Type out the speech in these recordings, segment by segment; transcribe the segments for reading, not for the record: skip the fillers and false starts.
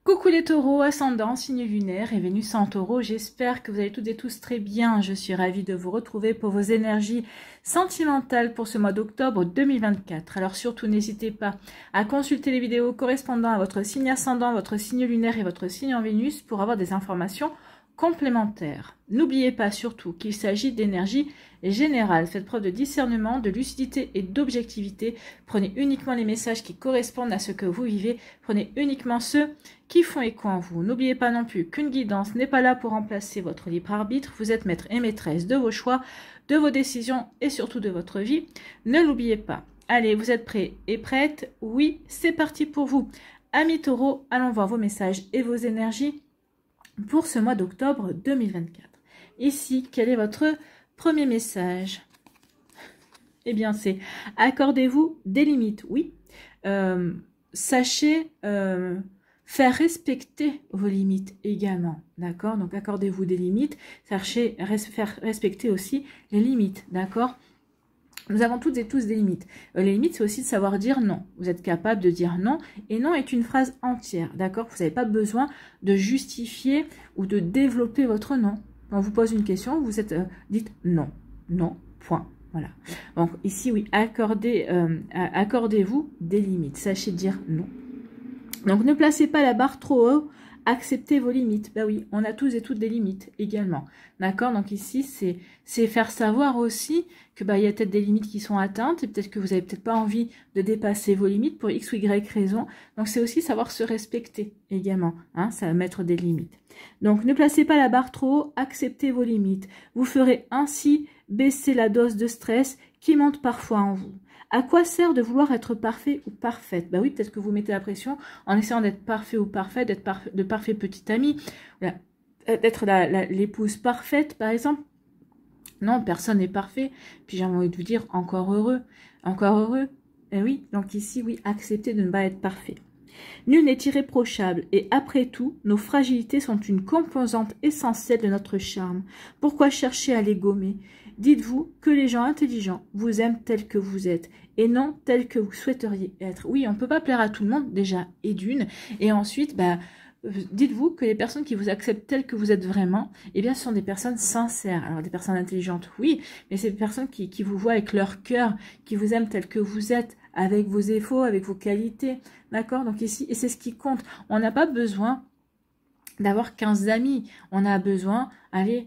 Coucou les taureaux, ascendant, signe lunaire et Vénus en taureau, j'espère que vous allez toutes et tous très bien. Je suis ravie de vous retrouver pour vos énergies sentimentales pour ce mois d'octobre 2024. Alors surtout n'hésitez pas à consulter les vidéos correspondant à votre signe ascendant, votre signe lunaire et votre signe en Vénus pour avoir des informations complémentaires. N'oubliez pas surtout qu'il s'agit d'énergie générale. Faites preuve de discernement, de lucidité et d'objectivité. Prenez uniquement les messages qui correspondent à ce que vous vivez. Prenez uniquement ceux qui font écho en vous. N'oubliez pas non plus qu'une guidance n'est pas là pour remplacer votre libre arbitre. Vous êtes maître et maîtresse de vos choix, de vos décisions et surtout de votre vie. Ne l'oubliez pas. Allez, vous êtes prêts et prêtes? Oui, c'est parti pour vous. Amis taureaux, allons voir vos messages et vos énergies pour ce mois d'octobre 2024. Ici, quel est votre premier message? Eh bien, c'est accordez-vous des limites. Oui, sachez faire respecter vos limites également. D'accord? Donc, accordez-vous des limites. Sachez faire respecter aussi les limites. D'accord? Nous avons toutes et tous des limites. Les limites, c'est aussi de savoir dire non. Vous êtes capable de dire non. Et non est une phrase entière. D'accord? Vous n'avez pas besoin de justifier ou de développer votre non. Quand on vous pose une question, vous êtes dites non. Non, point. Voilà. Donc ici, oui, accordez-vous des limites. Sachez dire non. Donc ne placez pas la barre trop haut. Acceptez vos limites. Ben oui, on a tous et toutes des limites également. D'accord? Donc ici, c'est faire savoir aussi que il y a peut-être des limites qui sont atteintes et peut-être que vous n'avez peut-être pas envie de dépasser vos limites pour X ou Y raison. Donc c'est aussi savoir se respecter également. Hein, ça va mettre des limites. Donc ne placez pas la barre trop haut, acceptez vos limites. Vous ferez ainsi baisser la dose de stress qui monte parfois en vous. À quoi sert de vouloir être parfait ou parfaite? Bah oui, peut-être que vous mettez la pression en essayant d'être parfait ou parfaite, d'être de parfait petit ami, d'être l'épouse parfaite, par exemple. Non, personne n'est parfait. Puis j'ai envie de vous dire, encore heureux. Encore heureux. Et oui, donc ici, oui, acceptez de ne pas être parfait. Nul n'est irréprochable et après tout, nos fragilités sont une composante essentielle de notre charme. Pourquoi chercher à les gommer? Dites-vous que les gens intelligents vous aiment tels que vous êtes et non tels que vous souhaiteriez être. Oui, on ne peut pas plaire à tout le monde déjà et d'une. Et ensuite, dites-vous que les personnes qui vous acceptent telles que vous êtes vraiment, eh bien, ce sont des personnes sincères. Alors, des personnes intelligentes, oui, mais c'est des personnes qui vous voient avec leur cœur, qui vous aiment telles que vous êtes, avec vos défauts, avec vos qualités. D'accord? Donc ici, et c'est ce qui compte. On n'a pas besoin d'avoir 15 amis. On a besoin, allez,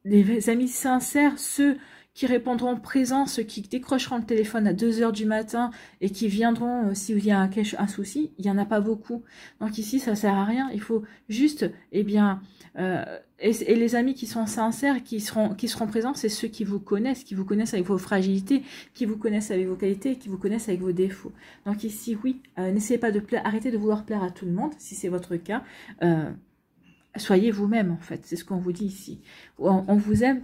des amis sincères, ceux qui répondront présent, ceux qui décrocheront le téléphone à 2 h du matin et qui viendront s'il y a un souci, il n'y en a pas beaucoup. Donc ici, ça sert à rien. Il faut juste, eh bien, et les amis qui sont sincères, qui seront présents, c'est ceux qui vous connaissent avec vos fragilités, qui vous connaissent avec vos qualités, qui vous connaissent avec vos défauts. Donc ici, oui, n'essayez pas de plaire, arrêtez de vouloir plaire à tout le monde, si c'est votre cas. Soyez vous-même, en fait, c'est ce qu'on vous dit ici. On vous aime,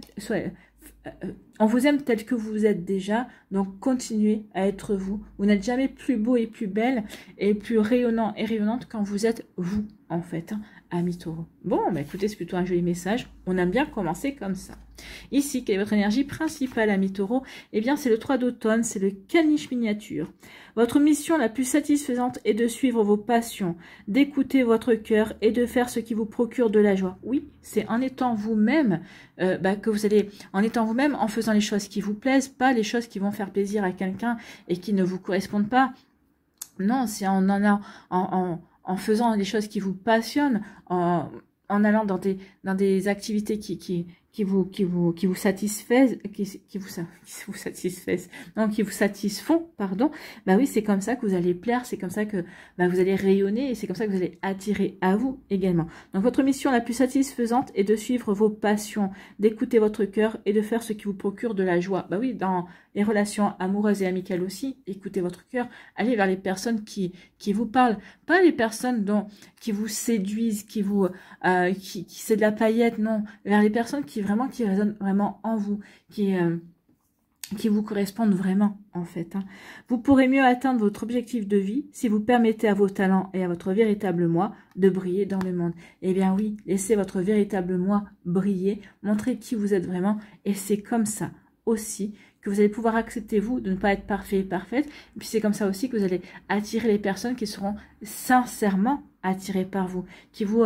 on vous aime tel que vous êtes déjà, donc continuez à être vous. Vous n'êtes jamais plus beau et plus belle et plus rayonnant et rayonnante quand vous êtes vous, en fait, hein, amis taureaux. Bon, écoutez, c'est plutôt un joli message. On aime bien commencer comme ça. Ici, quelle est votre énergie principale, amis taureaux? Eh bien, c'est le 3 d'automne, c'est le caniche miniature. Votre mission la plus satisfaisante est de suivre vos passions, d'écouter votre cœur et de faire ce qui vous procure de la joie. Oui, c'est en étant vous-même que vous allez, en étant vous-même, en faisant les choses qui vous plaisent, pas les choses qui vont faire plaisir à quelqu'un et qui ne vous correspondent pas. Non, c'est en faisant les choses qui vous passionnent, en allant dans des activités qui vous satisfaisent, qui vous satisfaisent, non, qui vous satisfont, pardon. Bah oui, c'est comme ça que vous allez plaire, c'est comme ça que vous allez rayonner et c'est comme ça que vous allez attirer à vous également. Donc votre mission la plus satisfaisante est de suivre vos passions, d'écouter votre cœur et de faire ce qui vous procure de la joie. Bah oui, dans les relations amoureuses et amicales aussi, écoutez votre cœur, allez vers les personnes qui vous parlent, pas les personnes qui vous séduisent, qui c'est de la paillette, non, vers les personnes qui résonnent vraiment en vous, qui vous correspondent vraiment, en fait. Hein. Vous pourrez mieux atteindre votre objectif de vie si vous permettez à vos talents et à votre véritable moi de briller dans le monde. Eh bien oui, laissez votre véritable moi briller, montrez qui vous êtes vraiment, et c'est comme ça aussi que vous allez pouvoir accepter, vous, de ne pas être parfait et parfaite. Et puis c'est comme ça aussi que vous allez attirer les personnes qui seront sincèrement attirés par vous, qui vous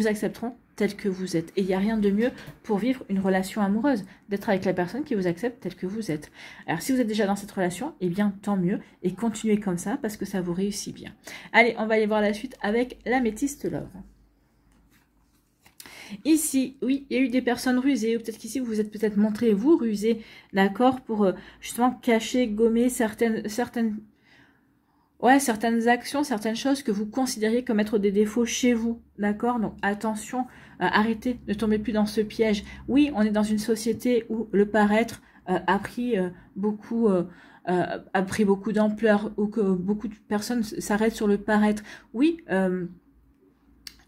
accepteront tel que vous êtes. Et il n'y a rien de mieux pour vivre une relation amoureuse, d'être avec la personne qui vous accepte tel que vous êtes. Alors si vous êtes déjà dans cette relation, eh bien tant mieux, et continuez comme ça parce que ça vous réussit bien. Allez, on va aller voir la suite avec l'améthyste love. Ici, oui, il y a eu des personnes rusées, ou peut-être qu'ici vous vous êtes peut-être montré vous rusé, d'accord, pour justement cacher, gommer certaines actions, certaines choses que vous considériez comme être des défauts chez vous, d'accord? Donc attention, arrêtez, ne tombez plus dans ce piège. Oui, on est dans une société où le paraître a pris beaucoup d'ampleur, ou que beaucoup de personnes s'arrêtent sur le paraître. Oui,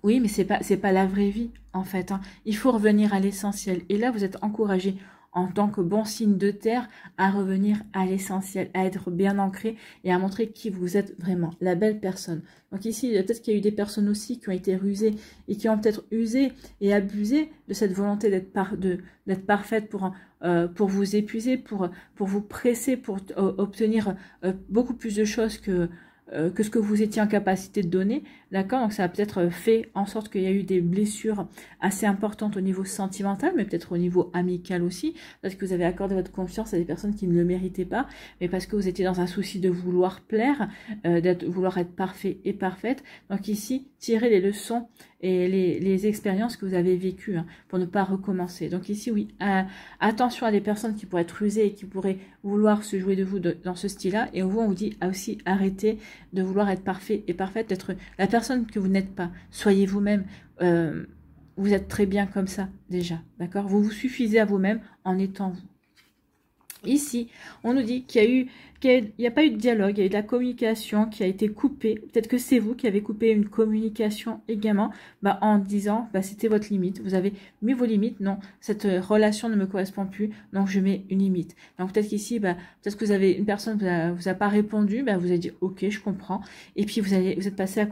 oui, mais c'est pas la vraie vie en fait, hein. Il faut revenir à l'essentiel. Et là, vous êtes encouragé en tant que bon signe de terre à revenir à l'essentiel, à être bien ancré et à montrer qui vous êtes vraiment, la belle personne. Donc ici, peut-être qu'il y a eu des personnes aussi qui ont été rusées et qui ont peut-être usé et abusé de cette volonté d'être parfaite pour vous épuiser, pour vous presser, pour obtenir beaucoup plus de choses que ce que vous étiez en capacité de donner, d'accord? Donc ça a peut-être fait en sorte qu'il y a eu des blessures assez importantes au niveau sentimental, mais peut-être au niveau amical aussi, parce que vous avez accordé votre confiance à des personnes qui ne le méritaient pas, mais parce que vous étiez dans un souci de vouloir plaire, vouloir être parfait et parfaite. Donc ici, tirez les leçons et les expériences que vous avez vécues, hein, pour ne pas recommencer. Donc ici, oui, attention à des personnes qui pourraient être rusées et qui pourraient vouloir se jouer de vous dans ce style-là. Et on vous dit aussi arrêtez de vouloir être parfait et parfaite, d'être la personne que vous n'êtes pas. Soyez vous-même. Vous êtes très bien comme ça déjà, d'accord? Vous vous suffisez à vous-même en étant vous. Ici, on nous dit qu'il n'y a pas eu de dialogue, il y a eu de la communication qui a été coupée. Peut-être que c'est vous qui avez coupé une communication également, en disant c'était votre limite. Vous avez mis vos limites. Non, cette relation ne me correspond plus, donc je mets une limite. Donc peut-être qu'ici, peut-être que vous avez une personne qui vous a pas répondu, vous avez dit ok, je comprends. Et puis vous êtes passé à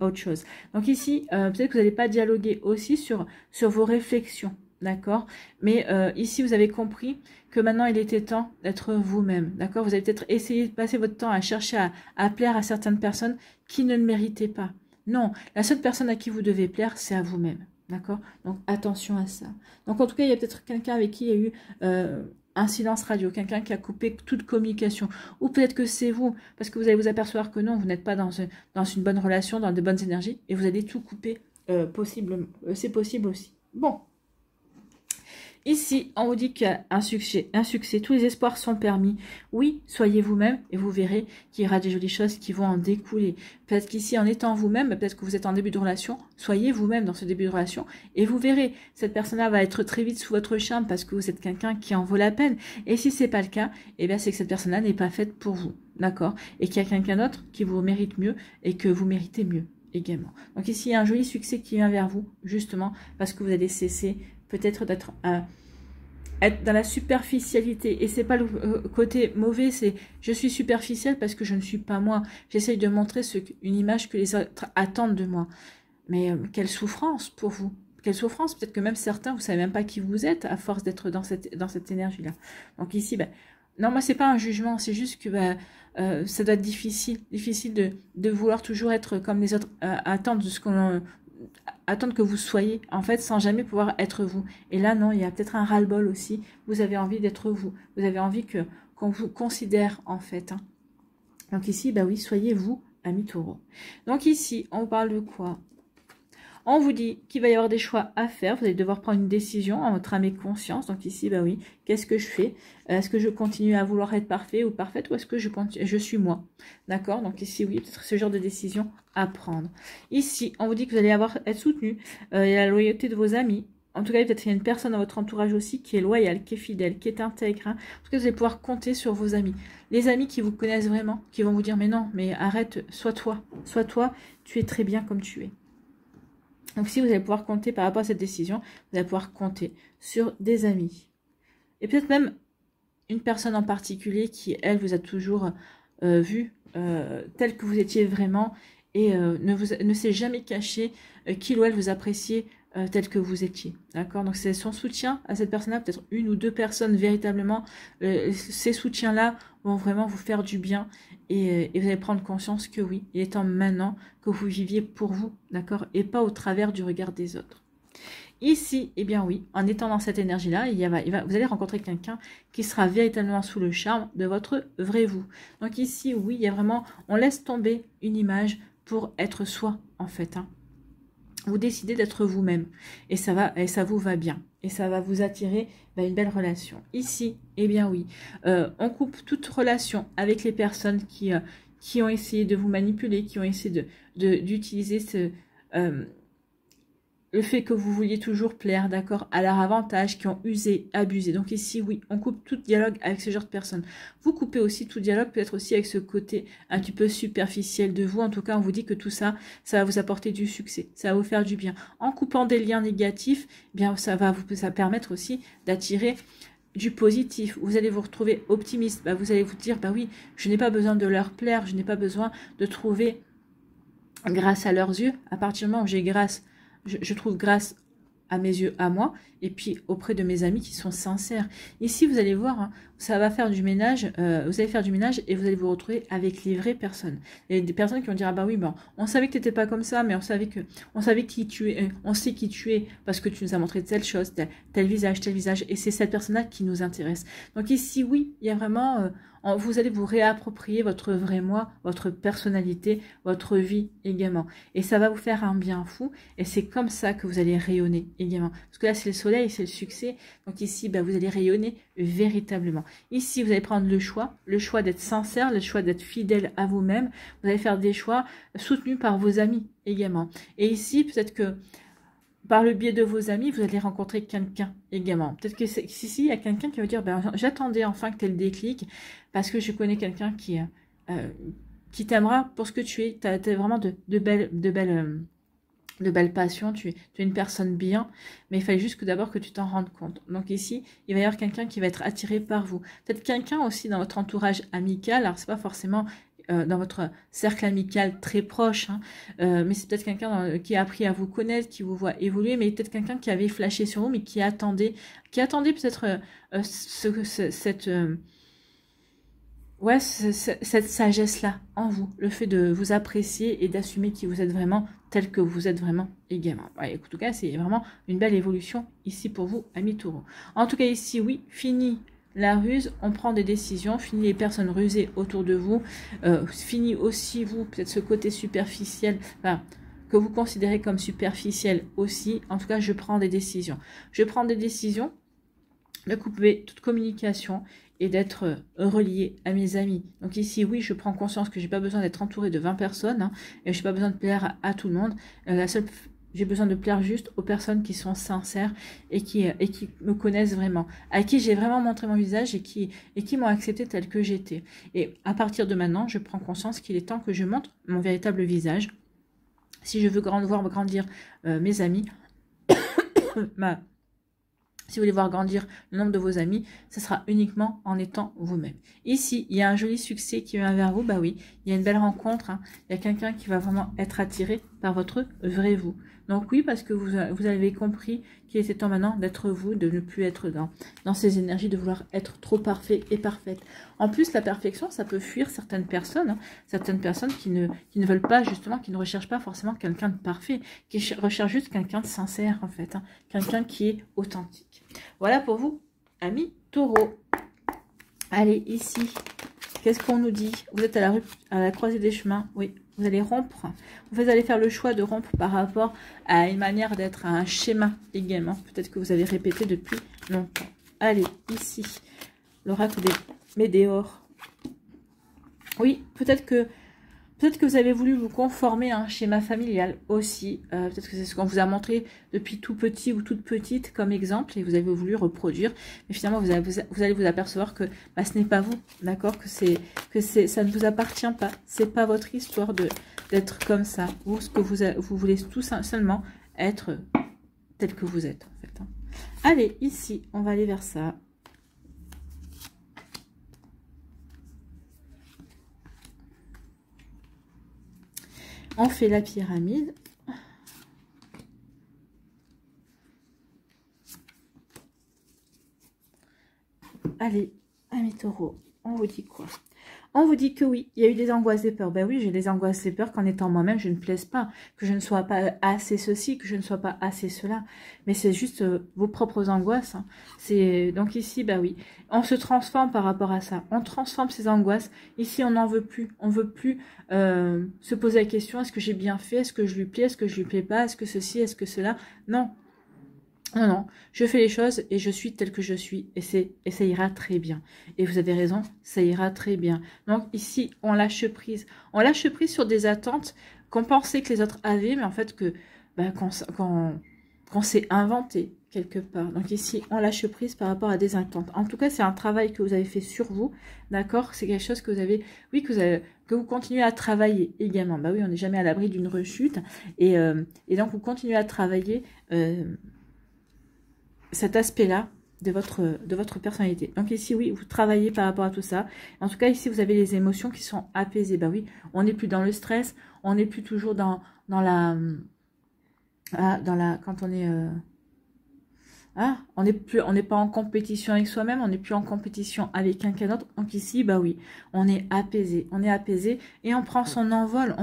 autre chose. Donc ici, peut-être que vous n'allez pas dialoguer aussi sur vos réflexions. D'accord? Mais ici, vous avez compris que maintenant, il était temps d'être vous-même. D'accord? Vous avez peut-être essayé de passer votre temps à chercher à plaire à certaines personnes qui ne le méritaient pas. Non, la seule personne à qui vous devez plaire, c'est à vous-même. D'accord? Donc, attention à ça. Donc, en tout cas, il y a peut-être quelqu'un avec qui il y a eu un silence radio, quelqu'un qui a coupé toute communication. Ou peut-être que c'est vous, parce que vous allez vous apercevoir que non, vous n'êtes pas dans une bonne relation, dans de bonnes énergies, et vous allez tout couper c'est possible aussi. Bon. Ici, on vous dit qu'il y a un succès, tous les espoirs sont permis. Oui, soyez vous-même et vous verrez qu'il y aura des jolies choses qui vont en découler. Peut-être qu'ici, en étant vous-même, peut-être que vous êtes en début de relation, soyez vous-même dans ce début de relation et vous verrez, cette personne-là va être très vite sous votre charme parce que vous êtes quelqu'un qui en vaut la peine. Et si c'est pas le cas, c'est que cette personne-là n'est pas faite pour vous, d'accord? Et qu'il y a quelqu'un d'autre qui vous mérite mieux et que vous méritez mieux également. Donc ici, il y a un joli succès qui vient vers vous, justement, parce que vous allez cesser peut-être d'être être dans la superficialité. Et c'est pas le côté mauvais, c'est je suis superficielle parce que je ne suis pas moi. J'essaye de montrer une image que les autres attendent de moi. Mais quelle souffrance pour vous. Quelle souffrance. Peut-être que même certains, vous savez même pas qui vous êtes à force d'être dans cette énergie-là. Donc ici, non, moi, c'est pas un jugement. C'est juste que ça doit être difficile de vouloir toujours être comme les autres, attendre que vous soyez, en fait, sans jamais pouvoir être vous. Et là, non, il y a peut-être un ras-le-bol aussi. Vous avez envie d'être vous. Vous avez envie qu'on vous considère, en fait. Hein. Donc ici, oui, soyez vous, ami taureau. Donc ici, on parle de quoi? On vous dit qu'il va y avoir des choix à faire. Vous allez devoir prendre une décision en votre âme et conscience. Donc ici, oui, qu'est-ce que je fais? Est-ce que je continue à vouloir être parfait ou parfaite ou est-ce que je suis moi? D'accord? Donc ici, oui, peut-être ce genre de décision à prendre. Ici, on vous dit que vous allez être soutenu. Il y a la loyauté de vos amis. En tout cas, peut-être qu'il y a une personne dans votre entourage aussi qui est loyale, qui est fidèle, qui est intègre. Hein. En tout cas, vous allez pouvoir compter sur vos amis. Les amis qui vous connaissent vraiment, qui vont vous dire, mais non, mais arrête, sois toi, tu es très bien comme tu es. Donc si vous allez pouvoir compter par rapport à cette décision, vous allez pouvoir compter sur des amis. Et peut-être même une personne en particulier qui, elle, vous a toujours vu tel que vous étiez vraiment et ne s'est jamais caché qu'il ou elle vous appréciait tel que vous étiez. D'accord? Donc c'est son soutien à cette personne-là, peut-être une ou deux personnes véritablement. Ces soutiens-là vont vraiment vous faire du bien et vous allez prendre conscience que oui, il est temps maintenant que vous viviez pour vous, d'accord? Et pas au travers du regard des autres. Ici, eh bien oui, en étant dans cette énergie-là, vous allez rencontrer quelqu'un qui sera véritablement sous le charme de votre vrai vous. Donc ici, oui, il y a vraiment, on laisse tomber une image pour être soi, en fait. Hein. Vous décidez d'être vous-même et ça vous va bien. Et ça va vous attirer une belle relation. Ici, eh bien oui, on coupe toute relation avec les personnes qui ont essayé de vous manipuler, qui ont essayé d'utiliser le fait que vous vouliez toujours plaire, d'accord, à leur avantage, qui ont usé, abusé. Donc ici, oui, on coupe tout dialogue avec ce genre de personnes. Vous coupez aussi tout dialogue, peut-être aussi avec ce côté un petit peu superficiel de vous. En tout cas, on vous dit que tout ça, ça va vous apporter du succès, ça va vous faire du bien. En coupant des liens négatifs, eh bien, ça va permettre aussi d'attirer du positif. Vous allez vous retrouver optimiste. Vous allez vous dire, oui, je n'ai pas besoin de leur plaire, je n'ai pas besoin de trouver grâce à leurs yeux. À partir du moment où j'ai je trouve grâce à mes yeux, à moi, et puis auprès de mes amis qui sont sincères. Ici, vous allez voir, hein, ça va faire du ménage, vous allez faire du ménage et vous allez vous retrouver avec les vraies personnes. Et des personnes qui vont dire, oui, on savait que tu n'étais pas comme ça, mais on savait qui tu es, on sait qui tu es, parce que tu nous as montré telle chose, tel visage, et c'est cette personne-là qui nous intéresse. Donc ici, oui, il y a vraiment... vous allez vous réapproprier votre vrai moi, votre personnalité, votre vie également. Et ça va vous faire un bien fou. Et c'est comme ça que vous allez rayonner également. Parce que là, c'est le soleil, c'est le succès. Donc ici, vous allez rayonner véritablement. Ici, vous allez prendre le choix d'être sincère, le choix d'être fidèle à vous-même. Vous allez faire des choix soutenus par vos amis également. Et ici, peut-être que par le biais de vos amis, vous allez rencontrer quelqu'un également. Peut-être que ici, il y a quelqu'un qui va dire, j'attendais enfin que tu aies le déclic, parce que je connais quelqu'un qui t'aimera pour ce que tu es. Tu as vraiment de belles passions, tu es une personne bien, mais il fallait juste d'abord que tu t'en rendes compte. Donc ici, il va y avoir quelqu'un qui va être attiré par vous. Peut-être quelqu'un aussi dans votre entourage amical, alors c'est pas forcément... dans votre cercle amical très proche, hein, mais c'est peut-être quelqu'un qui a appris à vous connaître, qui vous voit évoluer, mais peut-être quelqu'un qui avait flashé sur vous, mais qui attendait peut-être cette sagesse-là en vous, le fait de vous apprécier et d'assumer qui vous êtes vraiment, tel que vous êtes vraiment également. En tout cas, c'est vraiment une belle évolution ici pour vous, amis taureaux. En tout cas, ici, oui, fini la ruse, on prend des décisions, fini les personnes rusées autour de vous, fini aussi vous, peut-être ce côté superficiel, que vous considérez comme superficiel aussi. En tout cas, je prends des décisions. Je prends des décisions de couper toute communication et d'être relié à mes amis. Donc ici, oui, je prends conscience que j'ai pas besoin d'être entouré de 20 personnes, hein, et je n'ai pas besoin de plaire à tout le monde. J'ai besoin de plaire juste aux personnes qui sont sincères et qui me connaissent vraiment, à qui j'ai vraiment montré mon visage et qui m'ont accepté tel que j'étais. Et à partir de maintenant, je prends conscience qu'il est temps que je montre mon véritable visage. Si je veux voir grandir mes amis, si vous voulez voir grandir le nombre de vos amis, ce sera uniquement en étant vous-même. Ici, il y a un joli succès qui vient vers vous. Oui, il y a une belle rencontre. Hein. Il y a quelqu'un qui va vraiment être attiré par votre vrai vous. Donc oui, parce que vous avez compris qu'il était temps maintenant d'être vous, de ne plus être dans ces énergies de vouloir être trop parfait et parfaite. En plus, la perfection, ça peut fuir certaines personnes. Hein. Certaines personnes qui ne veulent pas, justement, qui ne recherchent pas forcément quelqu'un de parfait, qui recherchent juste quelqu'un de sincère, en fait. Hein. Quelqu'un qui est authentique. Voilà pour vous, amis taureaux. Allez, ici, qu'est-ce qu'on nous dit? Vous êtes à la croisée des chemins, oui. Vous allez rompre. Vous allez faire le choix de rompre par rapport à une manière d'être, à un schéma également. Peut-être que vous avez répété depuis longtemps. Allez, ici, l'oracle des météores. Oui, peut-être que vous avez voulu vous conformer à un schéma familial aussi. Peut-être que c'est ce qu'on vous a montré depuis tout petit ou toute petite comme exemple et vous avez voulu reproduire. Mais finalement, vous allez vous apercevoir que ce n'est pas vous, d'accord, que ça ne vous appartient pas. C'est pas votre histoire d'être comme ça. Ou ce que vous voulez tout seulement être tel que vous êtes en fait. Hein. Allez, ici, on va aller vers ça. On fait la pyramide. allez, amis taureaux, on vous dit quoi? On vous dit que oui, il y a eu des angoisses, des peurs. Ben oui, j'ai des angoisses, des peurs qu'en étant moi-même, je ne plaise pas, que je ne sois pas assez ceci, que je ne sois pas assez cela. Mais c'est juste vos propres angoisses. Hein. Donc ici, ben oui, on se transforme par rapport à ça. On transforme ces angoisses. Ici, on n'en veut plus. On veut plus se poser la question, est-ce que j'ai bien fait? Est-ce que je lui plais? Est-ce que je lui plais pas? Est-ce que ceci? Est-ce que cela? Non. Non, non, je fais les choses et je suis telle que je suis et ça ira très bien. Et vous avez raison, ça ira très bien. Donc ici, on lâche prise. On lâche prise sur des attentes qu'on pensait que les autres avaient, mais en fait qu'on s'est inventé quelque part. Donc ici, on lâche prise par rapport à des attentes. En tout cas, c'est un travail que vous avez fait sur vous, d'accord? C'est quelque chose que vous avez, oui, que vous continuez à travailler également. Bah oui, on n'est jamais à l'abri d'une rechute et donc vous continuez à travailler cet aspect-là de votre personnalité. Donc ici, oui, vous travaillez par rapport à tout ça. En tout cas, ici, vous avez les émotions qui sont apaisées. Bah oui, on n'est plus dans le stress, on n'est plus toujours dans la quand on est on n'est pas en compétition avec soi-même, on n'est plus en compétition avec quelqu'un d'autre. Donc ici, bah oui, on est apaisé et on prend son envol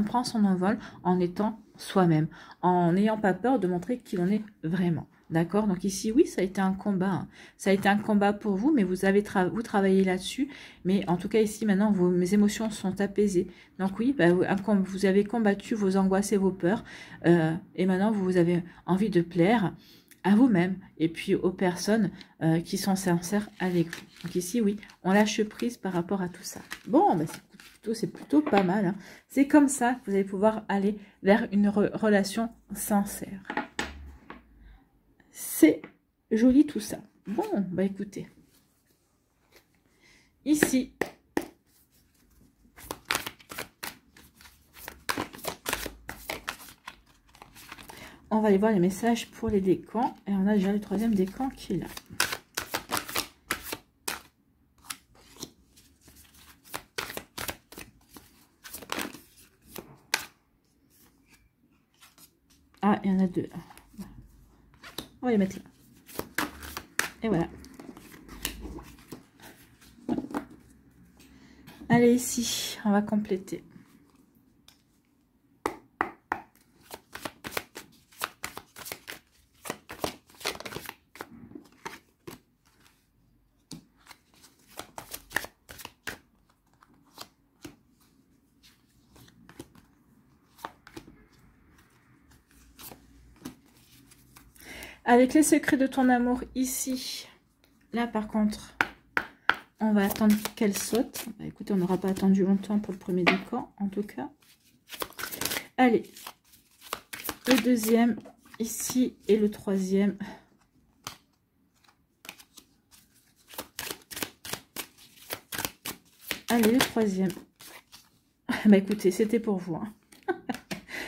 en étant soi-même, en n'ayant pas peur de montrer qui l'on est vraiment. D'accord? Donc ici, oui, ça a été un combat. Hein. Ça a été un combat pour vous, mais vous avez vous travaillez là-dessus. Mais en tout cas, ici, maintenant, mes émotions sont apaisées. Donc oui, bah, vous avez combattu vos angoisses et vos peurs. Et maintenant, vous avez envie de plaire à vous-même et puis aux personnes qui sont sincères avec vous. Donc ici, oui, on lâche prise par rapport à tout ça. Bon, bah, c'est plutôt pas mal. Hein. C'est comme ça que vous allez pouvoir aller vers une relation sincère. C'est joli tout ça. Bon, bah écoutez. Ici, on va aller voir les messages pour les décans. Et on a déjà le troisième décan qui est là. Ah, il y en a deux. On va les mettre là. Et voilà. Allez, ici, on va compléter. Avec les secrets de ton amour ici, là par contre, on va attendre qu'elle saute. Bah, écoutez, on n'aura pas attendu longtemps pour le premier décan, en tout cas. Allez, le deuxième ici et le troisième. Allez, le troisième. Bah écoutez, c'était pour vous. Hein.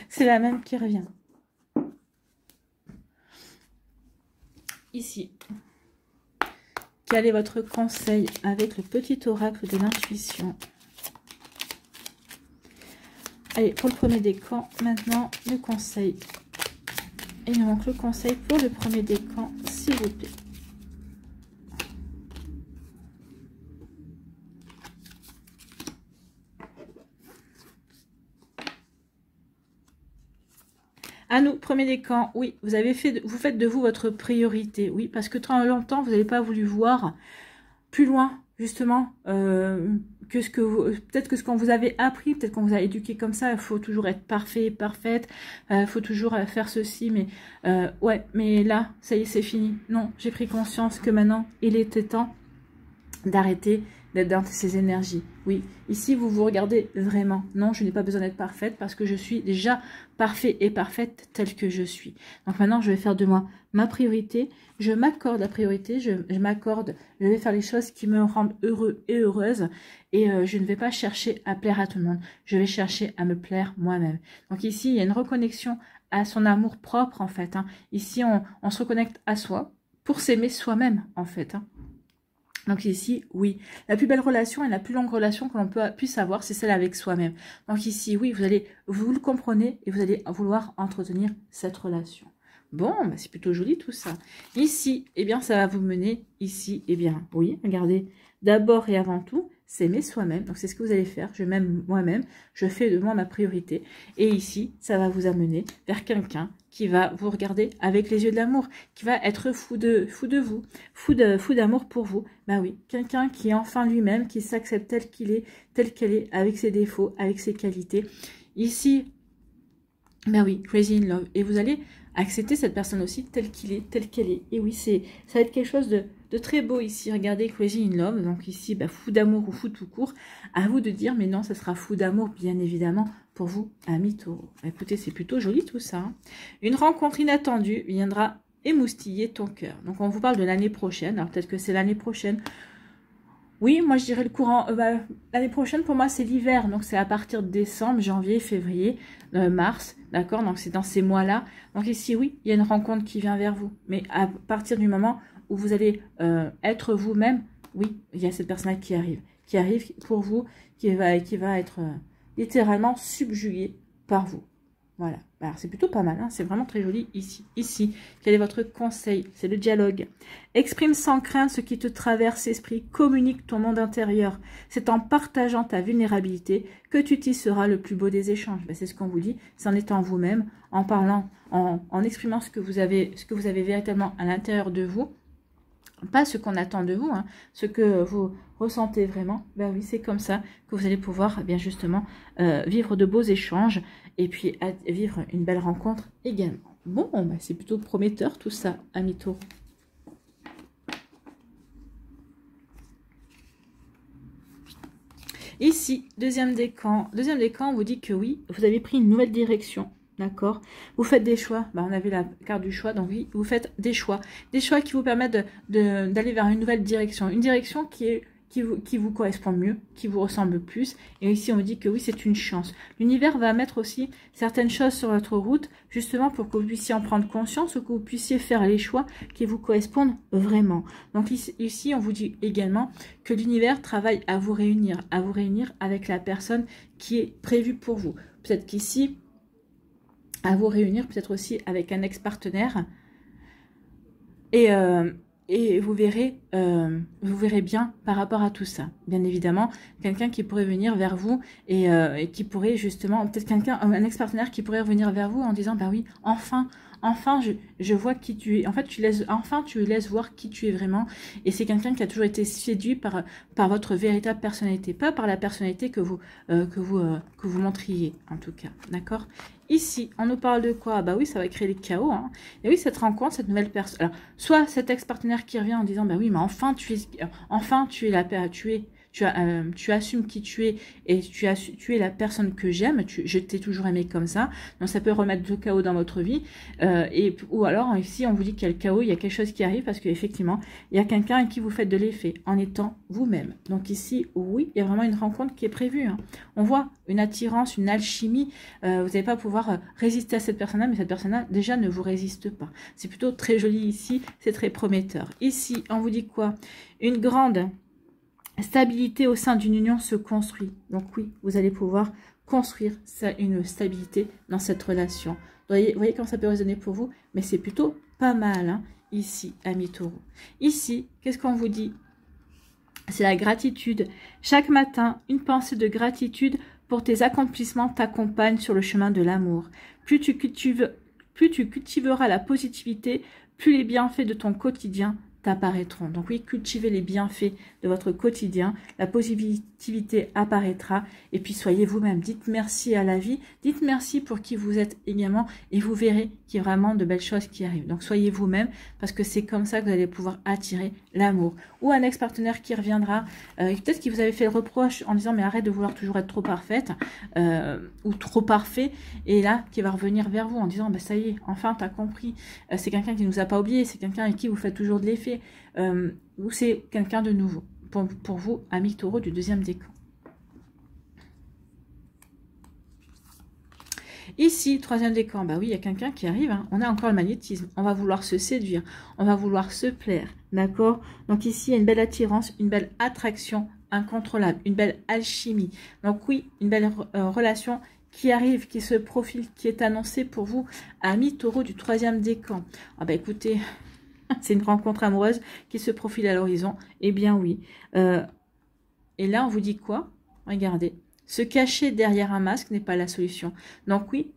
C'est la même qui revient. Ici, quel est votre conseil avec le petit oracle de l'intuition? Allez, pour le premier décan, maintenant le conseil. Il nous manque le conseil pour le premier décan, s'il vous plaît. À nous, premier décan, oui, vous faites de vous votre priorité, oui, parce que trop longtemps, vous n'avez pas voulu voir plus loin, justement, que ce que vous, peut-être que ce qu'on vous avez appris, peut-être qu'on vous a éduqué comme ça, il faut toujours être parfait et parfaite, il faut toujours faire ceci, mais ouais, mais là, ça y est, c'est fini. Non, j'ai pris conscience que maintenant, il était temps d'arrêter d'être dans ces énergies. Oui, ici, vous vous regardez vraiment. Non, je n'ai pas besoin d'être parfaite parce que je suis déjà parfaite et parfaite telle que je suis. Donc maintenant, je vais faire de moi ma priorité. Je m'accorde la priorité. Je vais faire les choses qui me rendent heureux et heureuse. Et je ne vais pas chercher à plaire à tout le monde. Je vais chercher à me plaire moi-même. Donc ici, il y a une reconnexion à son amour propre, en fait. Hein. Ici, on se reconnecte à soi pour s'aimer soi-même, en fait. Hein. Donc ici, oui, la plus belle relation et la plus longue relation que l'on puisse avoir, c'est celle avec soi-même. Donc ici, oui, vous le comprenez et vous allez vouloir entretenir cette relation. Bon, bah, c'est plutôt joli tout ça. Ici, eh bien, ça va vous mener ici, eh bien, oui, regardez, d'abord et avant tout, s'aimer soi-même. Donc, c'est ce que vous allez faire. Je m'aime moi-même. Je fais de moi ma priorité. Et ici, ça va vous amener vers quelqu'un qui va vous regarder avec les yeux de l'amour, qui va être fou de vous, fou d'amour pour vous. Ben oui, quelqu'un qui est enfin lui-même, qui s'accepte tel qu'il est, tel qu'elle est, avec ses défauts, avec ses qualités. Ici, ben oui, crazy in love. Et vous allez accepter cette personne aussi telle qu'il est, telle qu'elle est. Et oui, ça va être quelque chose de très beau ici. Regardez, crazy in love. Donc ici, bah, fou d'amour ou fou tout court. À vous de dire, mais non, ça sera fou d'amour, bien évidemment, pour vous, amis taureaux. Écoutez, c'est plutôt joli tout ça. Hein. Une rencontre inattendue viendra émoustiller ton cœur. Donc on vous parle de l'année prochaine. Alors peut-être que c'est l'année prochaine. Oui, moi je dirais le courant, l'année prochaine pour moi c'est l'hiver, donc c'est à partir de décembre, janvier, février, mars, d'accord, donc c'est dans ces mois-là. Donc ici oui, il y a une rencontre qui vient vers vous, mais à partir du moment où vous allez être vous-même, oui, il y a cette personne-là qui arrive pour vous, qui va être littéralement subjuguée par vous. Voilà, alors c'est plutôt pas mal, hein. C'est vraiment très joli ici. Ici, quel est votre conseil? C'est le dialogue. Exprime sans crainte ce qui te traverse l'esprit, communique ton monde intérieur. C'est en partageant ta vulnérabilité que tu tisseras le plus beau des échanges. Ben, c'est ce qu'on vous dit, c'est en étant vous-même, en parlant, en exprimant ce que vous avez véritablement à l'intérieur de vous. Pas ce qu'on attend de vous, hein, ce que vous ressentez vraiment. Ben oui, c'est comme ça que vous allez pouvoir bien justement vivre de beaux échanges et puis vivre une belle rencontre également. Bon, ben c'est plutôt prometteur tout ça, amis taureaux. Ici, deuxième décan, on vous dit que oui, vous avez pris une nouvelle direction. D'accord. Vous faites des choix. Bah, on avait la carte du choix. Donc oui, vous faites des choix. Des choix qui vous permettent d'aller vers une nouvelle direction. Une direction qui vous correspond mieux, qui vous ressemble plus. Et ici, on vous dit que oui, c'est une chance. L'univers va mettre aussi certaines choses sur votre route, justement pour que vous puissiez en prendre conscience ou que vous puissiez faire les choix qui vous correspondent vraiment. Donc ici, on vous dit également que l'univers travaille à vous réunir avec la personne qui est prévue pour vous. Peut-être qu'ici, à vous réunir peut-être aussi avec un ex-partenaire et vous verrez bien par rapport à tout ça. Bien évidemment, quelqu'un qui pourrait venir vers vous et qui pourrait justement, peut-être un ex-partenaire qui pourrait revenir vers vous en disant, bah oui, enfin je vois qui tu es. En fait, tu laisses voir qui tu es vraiment. Et c'est quelqu'un qui a toujours été séduit par votre véritable personnalité, pas par la personnalité que vous montriez, en tout cas. D'accord? Ici, on nous parle de quoi? Bah oui, ça va créer le chaos. Hein. Et oui, cette rencontre, cette nouvelle personne. Alors, soit cet ex-partenaire qui revient en disant, bah oui, mais enfin, tu assumes qui tu es et tu es la personne que j'aime, je t'ai toujours aimé comme ça. Donc ça peut remettre le chaos dans votre vie. Ou alors ici on vous dit qu'il y a le chaos, il y a quelque chose qui arrive parce qu'effectivement il y a quelqu'un à qui vous faites de l'effet en étant vous-même. Donc ici oui, il y a vraiment une rencontre qui est prévue. Hein. On voit une attirance, une alchimie. Vous n'allez pas pouvoir résister à cette personne-là, mais cette personne-là déjà ne vous résiste pas. C'est plutôt très joli ici, c'est très prometteur. Ici on vous dit quoi? Une grande stabilité au sein d'une union se construit. Donc oui, vous allez pouvoir construire une stabilité dans cette relation. Vous voyez comment ça peut résonner pour vous? Mais c'est plutôt pas mal, hein, ici, amis taureaux. Ici, qu'est-ce qu'on vous dit? C'est la gratitude. Chaque matin, une pensée de gratitude pour tes accomplissements t'accompagne sur le chemin de l'amour. Plus tu cultiveras la positivité, plus les bienfaits de ton quotidien apparaîtront. Donc oui, cultivez les bienfaits de votre quotidien, la positivité apparaîtra et puis soyez vous-même. Dites merci à la vie, dites merci pour qui vous êtes également et vous verrez qu'il y a vraiment de belles choses qui arrivent. Donc soyez vous-même parce que c'est comme ça que vous allez pouvoir attirer l'amour. Ou un ex-partenaire qui reviendra, peut-être qu'il vous avait fait le reproche en disant mais arrête de vouloir toujours être trop parfaite ou trop parfait, et là qui va revenir vers vous en disant bah ça y est, enfin t'as compris, c'est quelqu'un qui ne nous a pas oublié, c'est quelqu'un avec qui vous faites toujours de l'effet. Ou c'est quelqu'un de nouveau pour vous, amis taureaux du deuxième décan. Ici, troisième décan, bah oui, il y a quelqu'un qui arrive, hein. On a encore le magnétisme, on va vouloir se séduire, on va vouloir se plaire, d'accord? Donc ici, il y a une belle attirance, une belle attraction incontrôlable, une belle alchimie. Donc oui, une belle relation qui arrive, qui se profile, qui est annoncé pour vous, amis taureau du 3e décan. Ah bah écoutez, c'est une rencontre amoureuse qui se profile à l'horizon. Eh bien oui. Et là, on vous dit quoi? Regardez. Se cacher derrière un masque n'est pas la solution. Donc oui,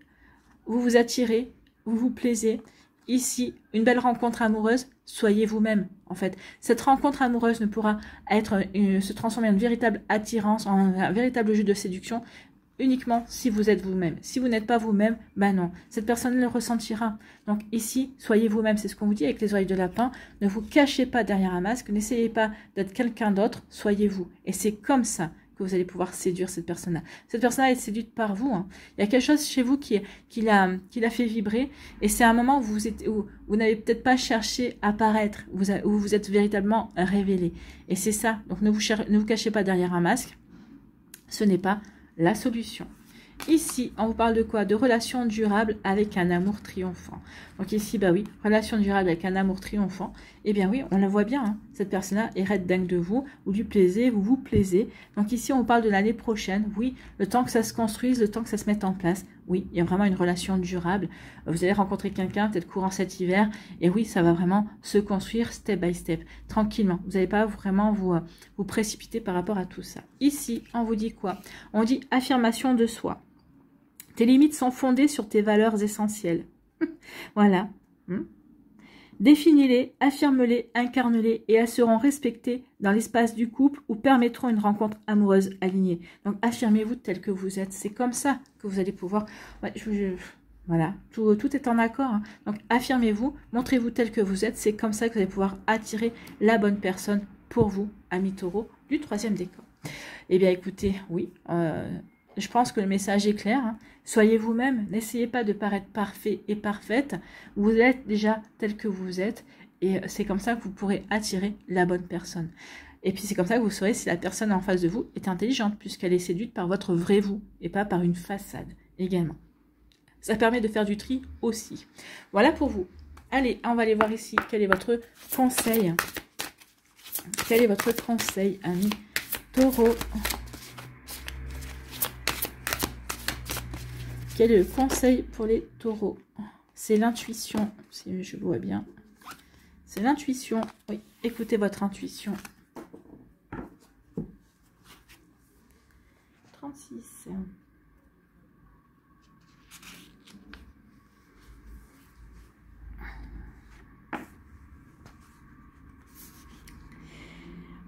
vous vous attirez, vous vous plaisez. Ici, une belle rencontre amoureuse, soyez vous-même, en fait. Cette rencontre amoureuse ne pourra se transformer en une véritable attirance, en un véritable jeu de séduction, uniquement si vous êtes vous-même. Si vous n'êtes pas vous-même, ben non, cette personne le ressentira. Donc ici, soyez vous-même, c'est ce qu'on vous dit avec les oreilles de lapin. Ne vous cachez pas derrière un masque, n'essayez pas d'être quelqu'un d'autre, soyez vous. Et c'est comme ça que vous allez pouvoir séduire cette personne-là. Cette personne-là est séduite par vous. Hein. Il y a quelque chose chez vous qui l'a fait vibrer. Et c'est un moment où vous n'avez peut-être pas cherché à paraître, où vous êtes véritablement révélé. Et c'est ça. Donc ne vous cachez pas derrière un masque. Ce n'est pas la solution. Ici, on vous parle de quoi? De relation durable avec un amour triomphant. Donc ici, bah oui, relation durable avec un amour triomphant. Eh bien oui, on la voit bien. Hein. Cette personne-là est red dingue de vous, vous lui plaisez, vous vous plaisez. Donc ici, on vous parle de l'année prochaine. Oui, le temps que ça se construise, le temps que ça se mette en place. Oui, il y a vraiment une relation durable. Vous allez rencontrer quelqu'un, peut-être courant cet hiver. Et oui, ça va vraiment se construire step by step, tranquillement. Vous n'allez pas vraiment vous précipiter par rapport à tout ça. Ici, on vous dit quoi? On dit affirmation de soi. Tes limites sont fondées sur tes valeurs essentielles. Voilà. Définis-les, affirme-les, incarne-les et elles seront respectées dans l'espace du couple ou permettront une rencontre amoureuse alignée. Donc, affirmez-vous tel que vous êtes. C'est comme ça que vous allez pouvoir... Ouais, voilà, tout est en accord. Hein. Donc, affirmez-vous, montrez-vous tel que vous êtes. C'est comme ça que vous allez pouvoir attirer la bonne personne pour vous, amis taureaux, du 3e décan. Eh bien, écoutez, oui... je pense que le message est clair. Hein. Soyez vous-même. N'essayez pas de paraître parfait et parfaite. Vous êtes déjà tel que vous êtes. Et c'est comme ça que vous pourrez attirer la bonne personne. Et puis c'est comme ça que vous saurez si la personne en face de vous est intelligente, puisqu'elle est séduite par votre vrai vous et pas par une façade également. Ça permet de faire du tri aussi. Voilà pour vous. Allez, on va aller voir ici. Quel est votre conseil? Quel est votre conseil, amis taureaux? Quel est le conseil pour les taureaux? C'est l'intuition, si je vois bien. C'est l'intuition. Oui, écoutez votre intuition. 36.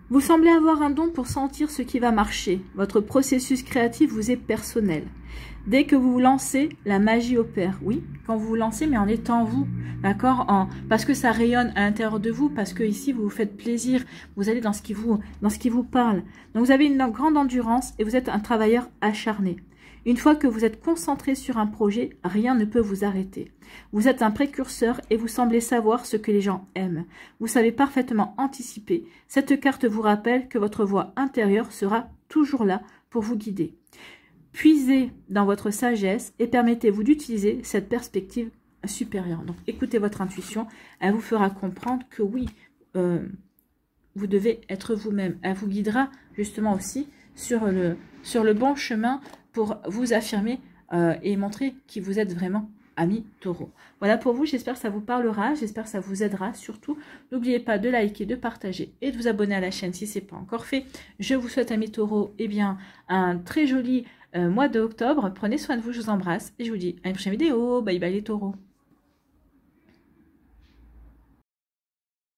Vous semblez avoir un don pour sentir ce qui va marcher. Votre processus créatif vous est personnel. Dès que vous vous lancez, la magie opère. Oui, quand vous vous lancez, mais en étant vous, d'accord, parce que ça rayonne à l'intérieur de vous, parce que ici vous vous faites plaisir, vous allez dans ce qui vous parle. Donc vous avez une grande endurance et vous êtes un travailleur acharné. Une fois que vous êtes concentré sur un projet, rien ne peut vous arrêter. Vous êtes un précurseur et vous semblez savoir ce que les gens aiment. Vous savez parfaitement anticiper. Cette carte vous rappelle que votre voix intérieure sera toujours là pour vous guider. Puisez dans votre sagesse et permettez-vous d'utiliser cette perspective supérieure. Donc écoutez votre intuition, elle vous fera comprendre que oui, vous devez être vous-même. Elle vous guidera justement aussi sur le bon chemin pour vous affirmer et montrer qui vous êtes vraiment, amis taureaux. Voilà pour vous, j'espère que ça vous parlera, j'espère que ça vous aidera. Surtout, n'oubliez pas de liker, de partager et de vous abonner à la chaîne si ce n'est pas encore fait. Je vous souhaite, amis taureaux, eh bien, un très joli mois d'octobre. Prenez soin de vous, je vous embrasse et je vous dis à une prochaine vidéo. Bye bye les taureaux.